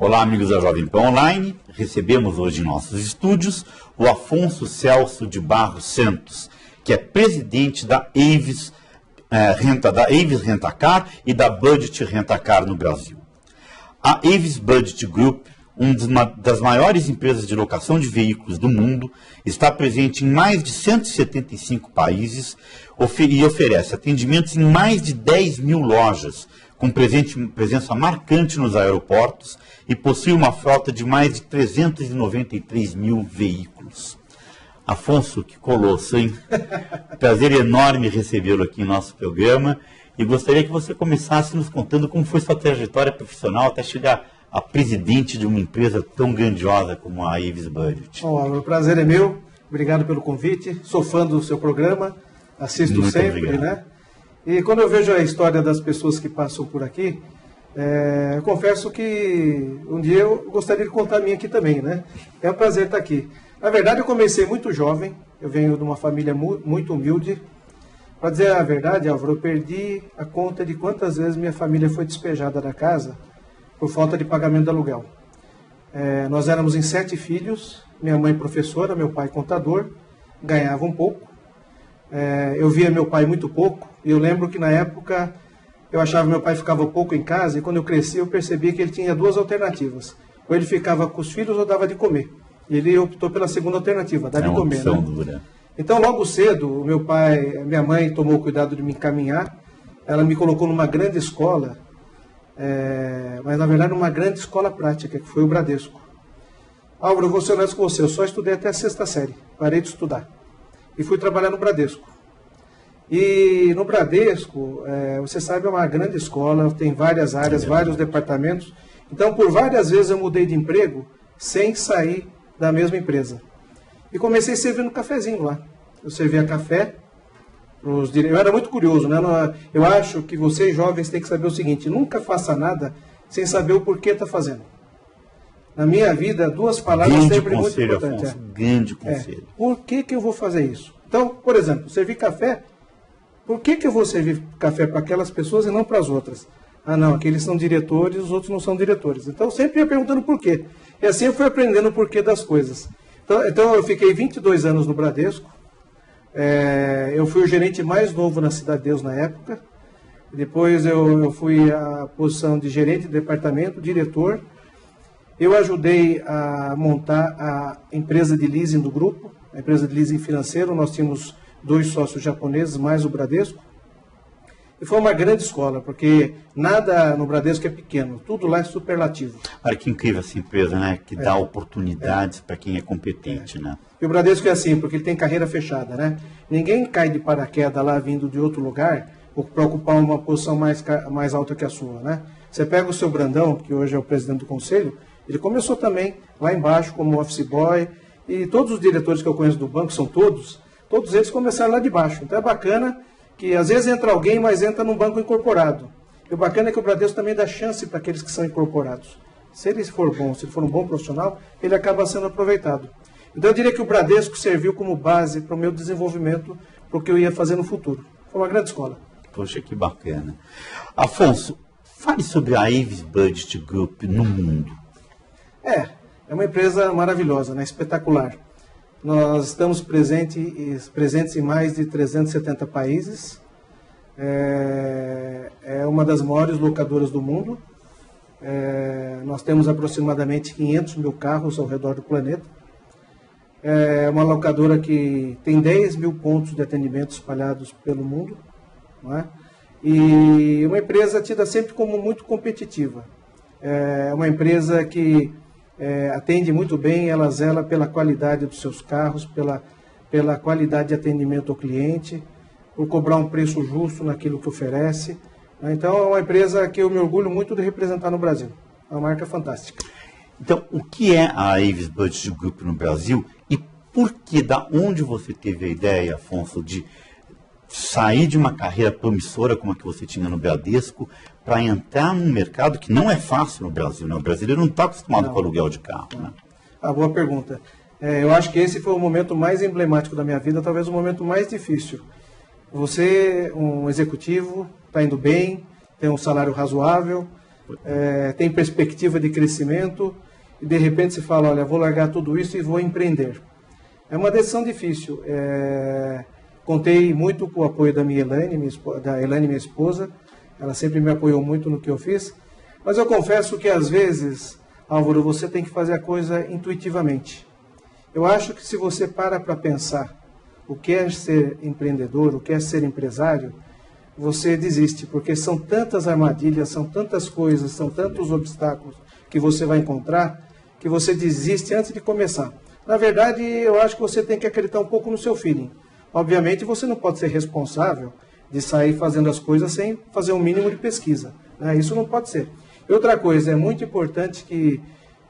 Olá, amigos da Jovem Pan Online. Recebemos hoje em nossos estúdios o Afonso Celso de Barros Santos, que é presidente da Avis Rentacar e da Budget Rentacar no Brasil. A Avis Budget Group, uma das maiores empresas de locação de veículos do mundo, está presente em mais de 175 países e oferece atendimentos em mais de 10 mil lojas, com presença marcante nos aeroportos, e possui uma frota de mais de 393 mil veículos. Afonso, que colosso, hein? Prazer enorme recebê-lo aqui em nosso programa, e gostaria que você começasse nos contando como foi sua trajetória profissional até chegar a presidente de uma empresa tão grandiosa como a Avis Budget. O prazer é meu, obrigado pelo convite, sou fã do seu programa, assisto muito sempre, obrigado. Né? E quando eu vejo a história das pessoas que passam por aqui, eu confesso que um dia eu gostaria de contar a minha aqui também, né? É um prazer estar aqui. Na verdade, eu comecei muito jovem, eu venho de uma família muito humilde. Para dizer a verdade, Álvaro, eu perdi a conta de quantas vezes minha família foi despejada da casa por falta de pagamento de aluguel. Nós éramos em 7 filhos, minha mãe professora, meu pai contador, ganhava um pouco. Eu via meu pai muito pouco, e eu lembro que na época eu achava que meu pai ficava pouco em casa, e quando eu cresci eu percebi que ele tinha 2 alternativas. Ou ele ficava com os filhos ou dava de comer. E ele optou pela segunda alternativa, dar de comer. Né? Dura. Então logo cedo, minha mãe tomou cuidado de me encaminhar, ela me colocou numa grande escola, mas na verdade numa grande escola prática, que foi o Bradesco. Álvaro, eu vou ser honesto com você, eu só estudei até a 6ª série, parei de estudar. E fui trabalhar no Bradesco. E no Bradesco, você sabe, é uma grande escola, tem várias áreas, vários departamentos. Então, por várias vezes eu mudei de emprego sem sair da mesma empresa. E comecei servindo cafezinho lá. Eu servia café para os diretores. Eu era muito curioso, né? Eu acho que vocês jovens têm que saber o seguinte: nunca faça nada sem saber o porquê está fazendo. Na minha vida, 2 palavras sempre muito importantes. Afonso, grande conselho. Por que eu vou fazer isso? Então, por exemplo, servir café. Por que eu vou servir café para aquelas pessoas e não para as outras? Ah, não, aqueles são diretores, os outros não são diretores. Então, eu sempre ia perguntando por quê. E assim eu fui aprendendo o porquê das coisas. Então eu fiquei 22 anos no Bradesco. Eu fui o gerente mais novo na Cidade de Deus na época. Depois eu fui à posição de gerente de departamento, diretor. Eu ajudei a montar a empresa de leasing do grupo, a empresa de leasing financeiro. Nós tínhamos 2 sócios japoneses, mais o Bradesco. E foi uma grande escola, porque nada no Bradesco é pequeno, tudo lá é superlativo. Olha que incrível essa empresa, né? Que dá oportunidades para quem é competente, né? E o Bradesco é assim, porque ele tem carreira fechada, né? Ninguém cai de paraquedas lá vindo de outro lugar para ocupar uma posição mais alta que a sua, né? Você pega o seu Brandão, que hoje é o presidente do conselho, ele começou também lá embaixo como office boy, e todos os diretores que eu conheço do banco, são todos eles começaram lá de baixo. Então é bacana que às vezes entra alguém, mas entra num banco incorporado. E o bacana é que o Bradesco também dá chance para aqueles que são incorporados. Se ele for bom, se ele for um bom profissional, ele acaba sendo aproveitado. Então eu diria que o Bradesco serviu como base para o meu desenvolvimento, para o que eu ia fazer no futuro. Foi uma grande escola. Poxa, que bacana. Afonso, fale sobre a Avis Budget Group no mundo. É uma empresa maravilhosa, né? Espetacular. Nós estamos presentes em mais de 370 países. É uma das maiores locadoras do mundo. Nós temos aproximadamente 500 mil carros ao redor do planeta. É uma locadora que tem 10 mil pontos de atendimento espalhados pelo mundo. Não é? E uma empresa tida sempre como muito competitiva. É uma empresa que atende muito bem, ela zela pela qualidade dos seus carros, pela qualidade de atendimento ao cliente, por cobrar um preço justo naquilo que oferece. Então é uma empresa que eu me orgulho muito de representar no Brasil. É uma marca fantástica. Então, o que é a Avis Budget Group no Brasil e por que, da onde você teve a ideia, Afonso, de sair de uma carreira promissora como a que você tinha no Bradesco para entrar num mercado que não é fácil no Brasil, né? O brasileiro não está acostumado com aluguel de carro, né? Boa pergunta. Eu acho que esse foi o momento mais emblemático da minha vida, talvez o momento mais difícil. Você, um executivo, está indo bem, tem um salário razoável, tem perspectiva de crescimento, e de repente se fala, olha, vou largar tudo isso e vou empreender. É uma decisão difícil. Contei muito com o apoio da Elaine, minha esposa. Ela sempre me apoiou muito no que eu fiz. Mas eu confesso que às vezes, Álvaro, você tem que fazer a coisa intuitivamente. Eu acho que se você para pensar o que é ser empreendedor, o que é ser empresário, você desiste, porque são tantas armadilhas, são tantas coisas, são tantos obstáculos que você vai encontrar, que você desiste antes de começar. Na verdade, eu acho que você tem que acreditar um pouco no seu feeling. Obviamente, você não pode ser responsável de sair fazendo as coisas sem fazer um mínimo de pesquisa, né? Isso não pode ser. E outra coisa, é muito importante que,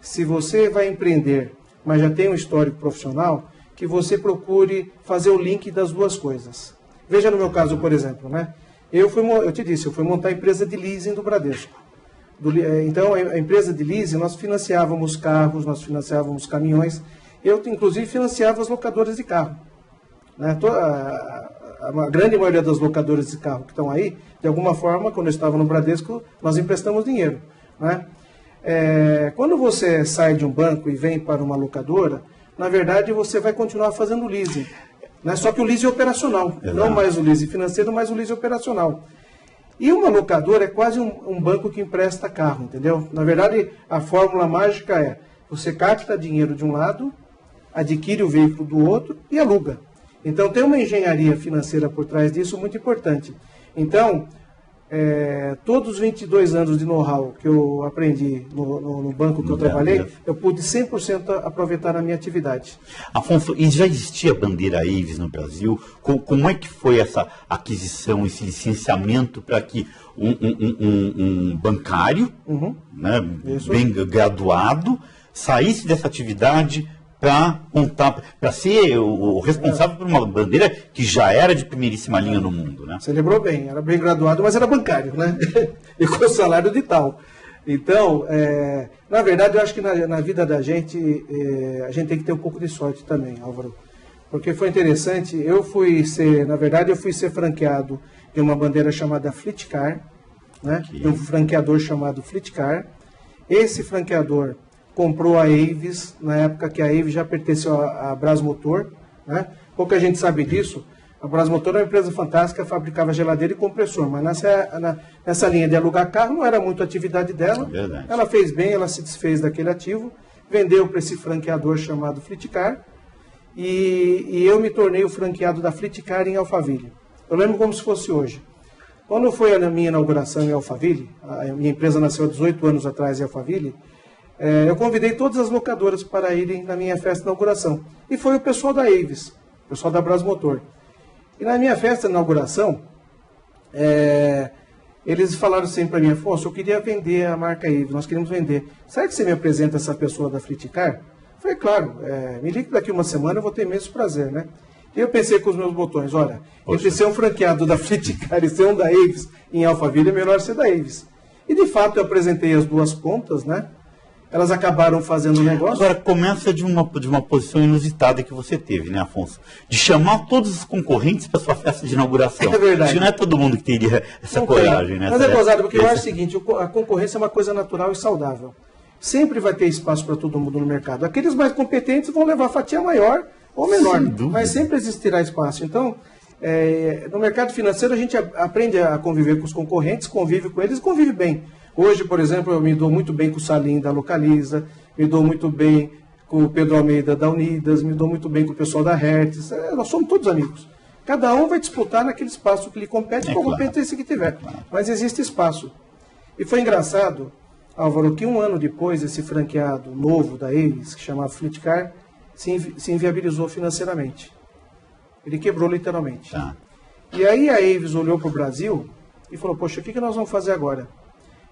se você vai empreender, mas já tem um histórico profissional, que você procure fazer o link das duas coisas. Veja no meu caso, por exemplo, né? Eu te disse, eu fui montar a empresa de leasing do Bradesco. Então, a empresa de leasing, nós financiávamos carros, nós financiávamos caminhões. Eu, inclusive, financiava as locadoras de carro, né? A grande maioria das locadoras de carro que estão aí, de alguma forma, quando eu estava no Bradesco, nós emprestamos dinheiro, né? Quando você sai de um banco e vem para uma locadora, na verdade, você vai continuar fazendo leasing, né? Só que o leasing operacional, não mais o leasing financeiro, mas o leasing operacional. E uma locadora é quase um banco que empresta carro, entendeu? Na verdade, a fórmula mágica é, você capta dinheiro de um lado, adquire o veículo do outro e aluga. Então, tem uma engenharia financeira por trás disso muito importante. Então, todos os 22 anos de know-how que eu aprendi no banco que eu trabalhei, eu pude 100% aproveitar na minha atividade. Afonso, e já existia a bandeira Avis no Brasil? Como é que foi essa aquisição, esse licenciamento para que um bancário, né, bem graduado, saísse dessa atividade para ser o responsável por uma bandeira que já era de primeiríssima linha no mundo, né? Você lembrou bem, era bem graduado, mas era bancário, né? E com salário de tal. Então, na verdade, eu acho que na vida da gente, a gente tem que ter um pouco de sorte também, Álvaro. Porque foi interessante, eu fui ser franqueado de uma bandeira chamada Flitcar, né? De um franqueador chamado Flitcar. Esse franqueador comprou a Avis, na época que a Avis já pertenceu à Brasmotor, né? Pouca gente sabe disso. A Brasmotor é uma empresa fantástica, fabricava geladeira e compressor, mas nessa linha de alugar carro não era muito a atividade dela. É, ela fez bem, ela se desfez daquele ativo, vendeu para esse franqueador chamado Flitcar, e eu me tornei o franqueado da Flitcar em Alphaville. Eu lembro como se fosse hoje. Quando foi a minha inauguração em Alphaville, a minha empresa nasceu há 18 anos atrás em Alphaville, eu convidei todas as locadoras para irem na minha festa de inauguração. E foi o pessoal da Avis, o pessoal da Brasmotor. E na minha festa de inauguração, eles falaram assim para mim, Afonso, eu queria vender a marca Avis, nós queríamos vender. Será que você me apresenta essa pessoa da Flitcar? Eu falei, claro, me ligue daqui uma semana, eu vou ter imenso prazer, né? E eu pensei com os meus botões, olha, entre ser um franqueado da Flitcar e ser um da Avis em Alphaville, é melhor ser da Avis. E de fato eu apresentei as duas pontas, né? Elas acabaram fazendo o negócio. Agora, começa de uma posição inusitada que você teve, né, Afonso? De chamar todos os concorrentes para sua festa de inauguração. É verdade. Acho que não é todo mundo que teria essa coragem, né? Mas é gozado, porque eu acho o seguinte, a concorrência é uma coisa natural e saudável. Sempre vai ter espaço para todo mundo no mercado. Aqueles mais competentes vão levar fatia maior ou menor, mas sempre existirá espaço. Então, no mercado financeiro a gente aprende a conviver com os concorrentes, convive com eles e convive bem. Hoje, por exemplo, eu me dou muito bem com o Salim da Localiza, me dou muito bem com o Pedro Almeida da Unidas, me dou muito bem com o pessoal da Hertz. Nós somos todos amigos. Cada um vai disputar naquele espaço que lhe compete, com a competência que tiver. Mas existe espaço. E foi engraçado, Álvaro, que um ano depois, esse franqueado novo da Avis, que chamava Flitcar, se inviabilizou financeiramente. Ele quebrou literalmente. E aí a Avis olhou para o Brasil e falou, poxa, o que nós vamos fazer agora?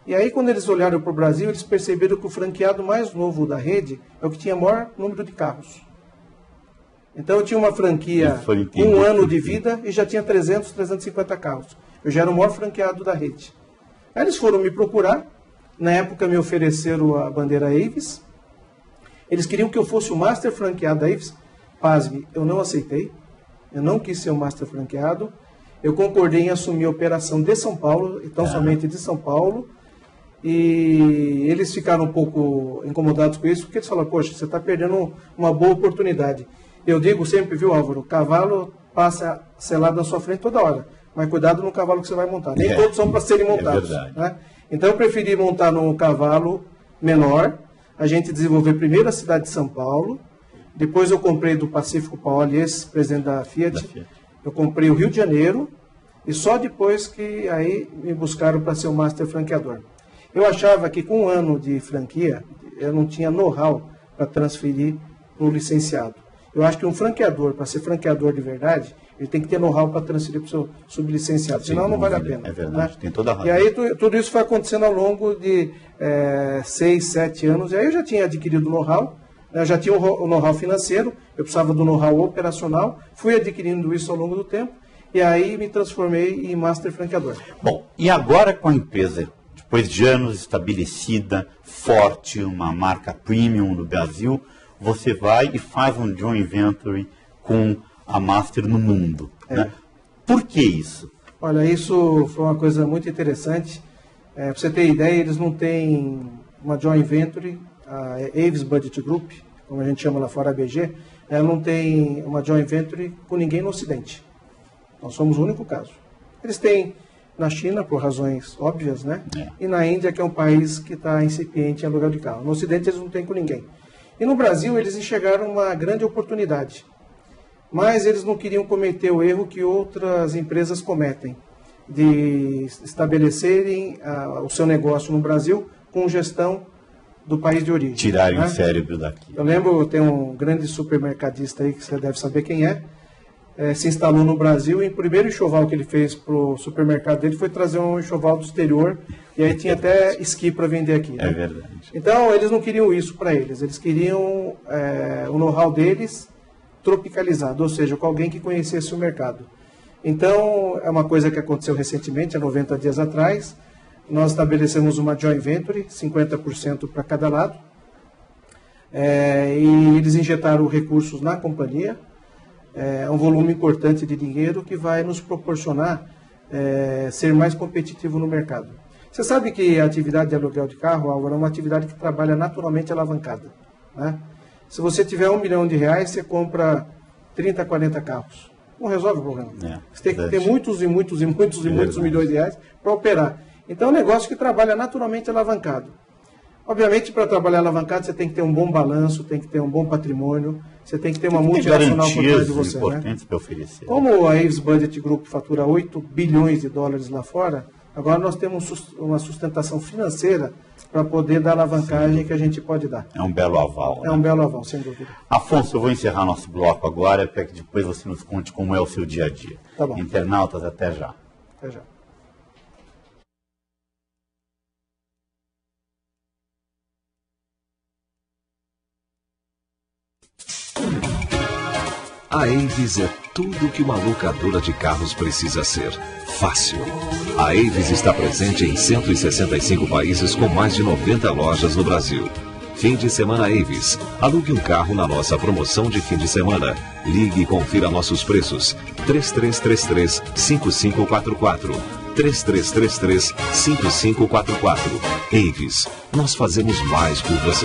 E aí, quando eles olharam para o Brasil, eles perceberam que o franqueado mais novo da rede é o que tinha maior número de carros. Então, eu tinha uma franquia com um ano de vida e já tinha 300, 350 carros. Eu já era o maior franqueado da rede. Aí eles foram me procurar. Na época, me ofereceram a bandeira Avis. Eles queriam que eu fosse o master franqueado da Avis. Pasme, eu não aceitei. Eu não quis ser o master franqueado. Eu concordei em assumir a operação de São Paulo, então somente de São Paulo. e eles ficaram um pouco incomodados com isso, porque eles falaram, poxa, você está perdendo uma boa oportunidade. Eu digo sempre, viu, Álvaro, o cavalo passa selado na sua frente toda hora, mas cuidado no cavalo que você vai montar. Nem todos são para serem montados. Né? Então eu preferi montar num cavalo menor, a gente desenvolveu primeiro a cidade de São Paulo, depois eu comprei do Pacífico Paoli, presidente da Fiat, eu comprei o Rio de Janeiro, e só depois que aí me buscaram para ser o master franqueador. Eu achava que com um ano de franquia, eu não tinha know-how para transferir para o licenciado. Eu acho que um franqueador, para ser franqueador de verdade, ele tem que ter know-how para transferir para o seu sublicenciado, senão não vale a pena. É verdade, né? Tem toda a razão. E aí tudo isso foi acontecendo ao longo de 6, 7 anos, e aí eu já tinha adquirido know-how, eu já tinha o know-how financeiro, eu precisava do know-how operacional, fui adquirindo isso ao longo do tempo, e aí me transformei em master franqueador. Bom, e agora com a empresa, depois de anos estabelecida, forte, uma marca premium no Brasil, você vai e faz um joint venture com a Master no mundo. Né? Por que isso? Olha, isso foi uma coisa muito interessante. Para você ter ideia, eles não têm uma joint venture, a Avis Budget Group, como a gente chama lá fora, a ABG, ela não tem uma joint venture com ninguém no Ocidente. Nós somos o único caso. Eles têm na China, por razões óbvias, né? E na Índia, que é um país que está incipiente em aluguel de carro. No Ocidente, eles não têm com ninguém. E no Brasil, eles enxergaram uma grande oportunidade. Mas eles não queriam cometer o erro que outras empresas cometem, de estabelecerem o seu negócio no Brasil com gestão do país de origem. Tirarem o cérebro daqui. Eu lembro, tem um grande supermercadista aí, que você deve saber quem se instalou no Brasil, e o primeiro enxoval que ele fez para o supermercado dele foi trazer um enxoval do exterior, e aí tinha até esqui para vender aqui. Né? É verdade. Então, eles não queriam isso para eles queriam o know-how deles tropicalizado, ou seja, com alguém que conhecesse o mercado. Então, é uma coisa que aconteceu recentemente, há 90 dias atrás, nós estabelecemos uma joint venture, 50% para cada lado, e eles injetaram recursos na companhia, um volume importante de dinheiro que vai nos proporcionar ser mais competitivo no mercado. Você sabe que a atividade de aluguel de carro, Álvaro, é uma atividade que trabalha naturalmente alavancada. Né? Se você tiver R$1 milhão, você compra 30, 40 carros. Não resolve o problema. Você tem que ter muitos milhões de reais para operar. Então é um negócio que trabalha naturalmente alavancado. Obviamente, para trabalhar alavancado, você tem que ter um bom balanço, tem que ter um bom patrimônio, você tem que ter uma multinacional por trás de você. Importantes para oferecer. Como a Avis Budget Group fatura $8 bilhões lá fora, agora nós temos uma sustentação financeira para poder dar a alavancagem que a gente pode dar. É um belo aval. É um belo aval, sem dúvida. Afonso, eu vou encerrar nosso bloco agora, para que depois você nos conte como é o seu dia a dia. Tá bom. Internautas, até já. Até já. A Avis é tudo que uma locadora de carros precisa ser. Fácil. A Avis está presente em 165 países com mais de 90 lojas no Brasil. Fim de semana Avis. Alugue um carro na nossa promoção de fim de semana. Ligue e confira nossos preços. 3333-5544. 3333-5544. Avis. Nós fazemos mais por você.